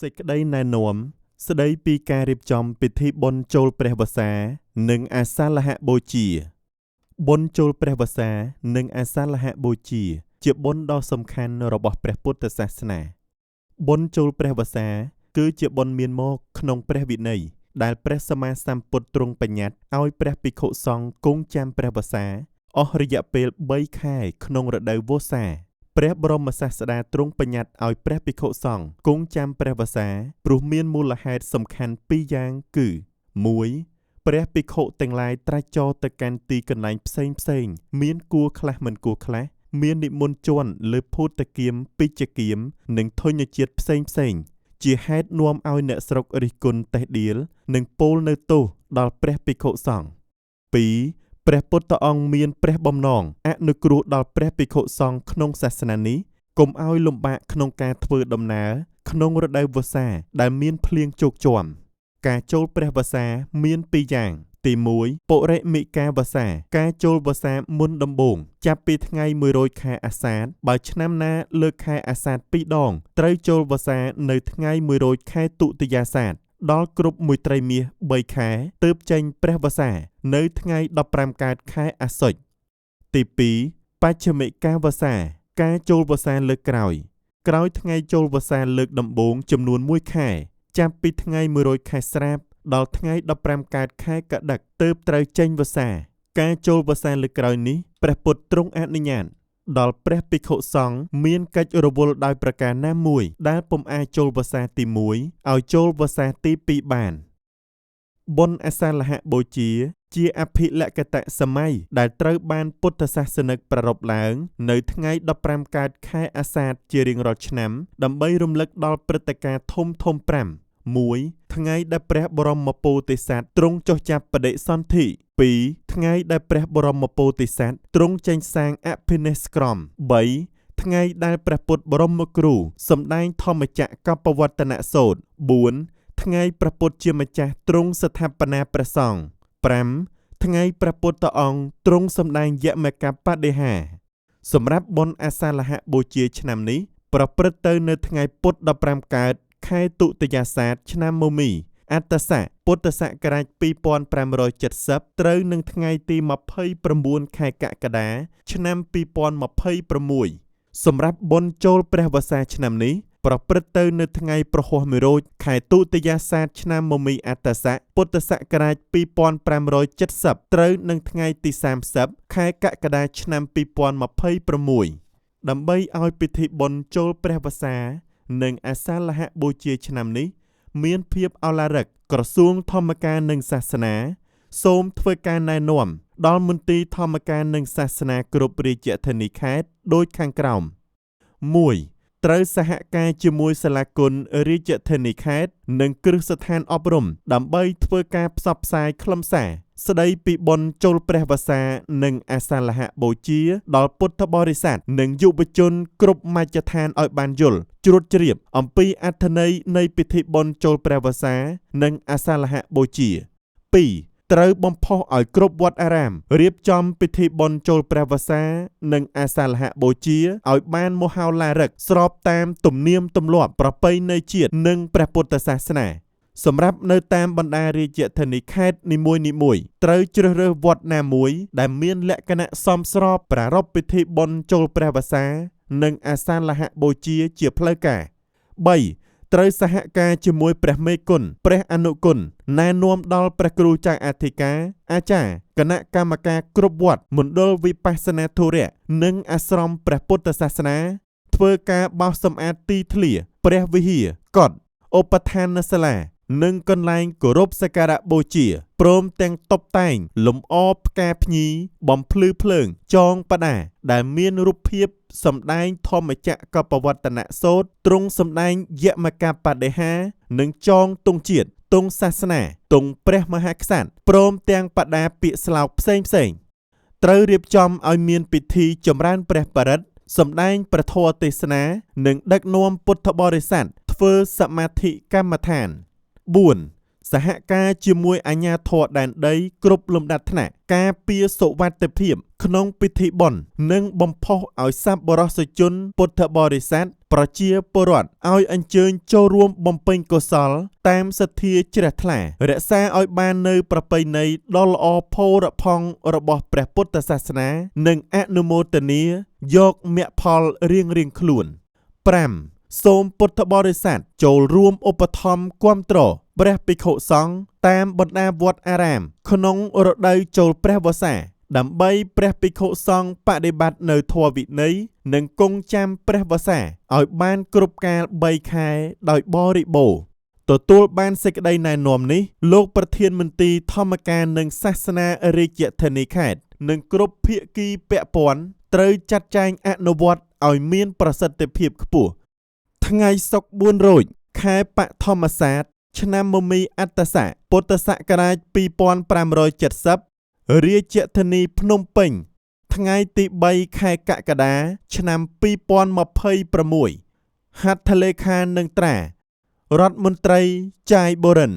សេចក្តីណែនាំស្តីពីការរៀបចំពិធីបុណ្យចូលព្រះវស្សានិងអាសាฬហបូជាបុណ្យចូលព្រះវស្សានិងអាសាฬហបូជាបុណ្យដ៏សំខាន់របស់ព្រះពុទ្ធសាសនាបុណ្យចូលព្រះវស្សាគឺជាបុណ្យមានមកក្នុងព្រះវិន័យដែលព្រះសម្មាសម្ពុទ្ធទ្រង់បញ្ញត្តិឲ្យព្រះភិក្ខុសង្ឃគង់ចាំព្រះវស្សាអស់រយៈពេល3ខែក្នុងរដូវវស្សាព្រះបរមសាស្តាទ្រង់បញ្ញត្តិឲ្យព្រះភិក្ខុសង្ឃគង់ចាំព្រះវស្សាព្រោះមានមូលហេតុសំខាន់2យ៉ាងគឺ 1. ព្រះភិក្ខុទាំងឡាយត្រាច់ចរទៅកាន់ទីកន្លែងផ្សេងមានគួរខ្លះមិនគួរខ្លះមាននិមន្តជន់លើភូតគាមពេជ្ជគាមនិងធញ្ញជាតិផ្សេងជាហេតុនាំឲ្យអ្នកស្រុករិះគន់តេះដៀលនិងពោលនៅទោសដល់ព្រះភិក្ខុសង្ឃ 2. ព្រះពុទ្ធអង្គមានព្រះបំណងអនុគ្រោះដល់ព្រះភិក្ខុសង្ឃក្នុងសាសនានេះកុំឲ្យលំបាកក្នុងការធ្វើដំណើរក្នុងរដូវវស្សាដែលមានភ្លៀងជោកជាំការចូលព្រះវស្សាមាន2យ៉ាងទី1 ពុរិមិកាវស្សាការចូលវស្សាមុនដំបូងចាប់ពីថ្ងៃ100ខែអាសាឍបើឆ្នាំណាលើកខែអាសាឍ2ដងត្រូវចូលវស្សានៅថ្ងៃ100ខែទុតិយាសាទដល់គ្រប់មួយត្រីមាស3ខែទើបចេញព្រះវស្សានៅថ្ងៃ15កើតខែអាសត់ទី2បច្ឆមិកាវស្សាការចូលវស្សាលើកក្រោយថ្ងៃចូលវស្សាលើកដំបូងចំនួន1ខែចាប់ពីថ្ងៃ100ខែស្រាបដល់ថ្ងៃ15កើតខែកដឹកទើបត្រូវចេញវស្សាការចូលវស្សាលើកក្រោយនេះព្រះពុទ្ធទ្រង់អនុញ្ញាតដល់ព្រះភិក្ខុសង្ឃមានកិច្ចរវល់ដោយប្រការណាមួយដែលពុំអាចចូលវស្សាទី1ឲ្យចូលវស្សាទី2បានបុណ្យអាសាฬហបូជាអភិលក្ខតសម័យដែលត្រូវបានពុទ្ធសាសនិកប្រារព្ធឡើងនៅថ្ងៃ15កើតខែអាសាឍជារៀងរាល់ឆ្នាំដើម្បីរំលឹកដល់ព្រឹត្តិការណ៍ធំ5 1. ថ្ងៃដែលព្រះបរមពោធិសត្វទ្រង់ចុះចាប់បដិសន្ធិ 2. ថ្ងៃដែលព្រះបរមពោធិសត្វទ្រង់ចេញសាងអភិនេស្ក្រម 3. ថ្ងៃដែលព្រះពុទ្ធបរមគ្រូសម្ដែងធម្មចក្រកប្បវត្តនសូត្រ 4. ថ្ងៃព្រះពុទ្ធជាម្ចាស់ទ្រង់ស្ថាបនាព្រះសង្ឃ 5. ថ្ងៃព្រះពុទ្ធអង្គទ្រង់សម្ដែងយមកបដិហាសម្រាប់បុណ្យអាសាฬហបូជាឆ្នាំនេះប្រព្រឹត្តទៅនៅថ្ងៃពុធ15កើតខែទុតិយាសាទឆ្នាំមមីអត្តស័កពុទ្ធសករាជ2570ត្រូវនឹងថ្ងៃទី29ខែកក្កដាឆ្នាំ2026សម្រាប់បុណ្យចូលព្រះវស្សាឆ្នាំនេះប្រព្រឹត្តទៅនៅថ្ងៃប្រហោះ100ខែទុតិយាសាទឆ្នាំមមីអត្តស័កពុទ្ធសករាជ2570ត្រូវនឹងថ្ងៃទី30ខែកក្កដាឆ្នាំ2026ដើម្បីឲ្យពិធីបុណ្យចូលព្រះវស្សានិងអាសាฬហបូជាឆ្នាំនេះមានភាពឱឡារិកក្រសួងធម្មការនិងសាសនាសូមធ្វើការណែនាំដល់មន្ទីរធម្មការនិងសាសនាគ្រប់រាជធានីខេត្តដូចខាងក្រោម 1. ត្រូវសហការជាមួយសាលាគុណរាជធានីខេត្តនិងគ្រឹះស្ថានអប់រំដើម្បីធ្វើការផ្សព្វផ្សាយខ្លឹមសារស្ដីពីបុណ្យចូលព្រះវស្សានិងអាសាฬហបូជាដល់ពុទ្ធបរិស័ទនិងយុវជនគ្រប់មជ្ឈដ្ឋានឲ្យបានយល់ជ្រួតជ្រាបអំពីអត្ថន័យនៃពិធីបុណ្យចូលព្រះវស្សានិងអាសាฬហបូជា 2. ត្រូវបំផុសឲ្យគ្រប់វត្តអារាមរៀបចំពិធីបុណ្យចូលព្រះវស្សានិងអាសាฬហបូជាឲ្យបានមហោឡារិកស្របតាមទំនៀមទម្លាប់ប្រពៃណីជាតិនិងព្រះពុទ្ធសាសនាសម្រាប់នៅតាមបណ្ដារាជធានីខេត្តនីមួយត្រូវជ្រើសរើសវត្តណាមួយដែលមានលក្ខណៈសមស្របប្រារព្ធពិធីបុណ្យចូលព្រះវស្សានិងអាសាឡហបូជាផ្លូវការ 3. ត្រូវសហការជាមួយព្រះមេគុណព្រះអនុគុណណែនាំដល់ព្រះគ្រូចៅអធិការអាចារ្យគណៈកម្មការគ្រប់វត្តមណ្ឌលវិបស្សនាធុរៈនិងអាស្រមព្រះពុទ្ធសាសនាធ្វើការបោសសម្អាតទីធ្លាព្រះវិហារកុដិឧបដ្ឋានសាលានិងកន្លែងគោរពសក្ការៈបូជាព្រមទាំងតុបតែងលម្អផ្កាភ្ញីបំភ្លឺភ្លើងចងបដាដែលមានរូបភាពសម្ដែងធម្មចក្រកប្បវត្តនសូត្រទ្រង់សម្ដែងយមកបដិហានិងចងទង់ជាតិទង់សាសនាទង់ព្រះមហាក្សត្រព្រមទាំងបដាពាក្យស្លោកផ្សេងត្រូវរៀបចំឲ្យមានពិធីចម្រើនព្រះបរិត្តសម្ដែងព្រះធម៌ទេសនានិងដឹកនាំពុទ្ធបរិស័ទធ្វើសមាធិកម្មដ្ឋាន 4. សហការជាមួយអាជ្ញាធរដែនដីគ្រប់លំដាប់ថ្នាក់ការពារសុវត្ថិភាពក្នុងពិធីបុណ្យនិងបំផុសឲ្យសប្បុរសជនពុទ្ធបរិស័ទ ប្រជាពលរដ្ឋឲ្យអញ្ជើញចូលរួមបំពេញកុសលតាមសទ្ធាជ្រះថ្លារក្សាឲ្យបាននូវប្រពៃណីដ៏ល្អផូរផង់របស់ព្រះពុទ្ធសាសនានិងអនុមោទនាយកមគ្គផលរៀងៗខ្លួន 5. សូមពុទ្ធបរិស័ទចូលរួមឧបត្ថម្ភគាំទ្រព្រះភិក្ខុសង្ឃតាមបណ្ដាវត្តអារាមក្នុងរដូវចូលព្រះវស្សាដើម្បីព្រះភិក្ខុសង្ឃបដិបត្តិនៅធម៌វិន័យនិងគង់ចាំព្រះវស្សាឲ្យបានគ្រប់កាល3ខែដោយបរិបូរណ៍ទទួលបានសេចក្តីណែនាំនេះលោកប្រធានមន្ត្រីធម្មការនិងសាសនារាជធានីខេត្តនិងគ្រប់ភាគីពាក់ព័ន្ធត្រូវចាត់ចែងអនុវត្តឲ្យមានប្រសិទ្ធភាពខ្ពស់ថ្ងៃសុក្រ4រោចខែបឋមសាទឆ្នាំមមីអត្តស័កពុទ្ធសករាជ2570រាជធានីភ្នំពេញថ្ងៃទី3ខែកក្កដាឆ្នាំ2026ហត្ថលេខានឹងត្រារដ្ឋមន្ត្រីចាយបូរិន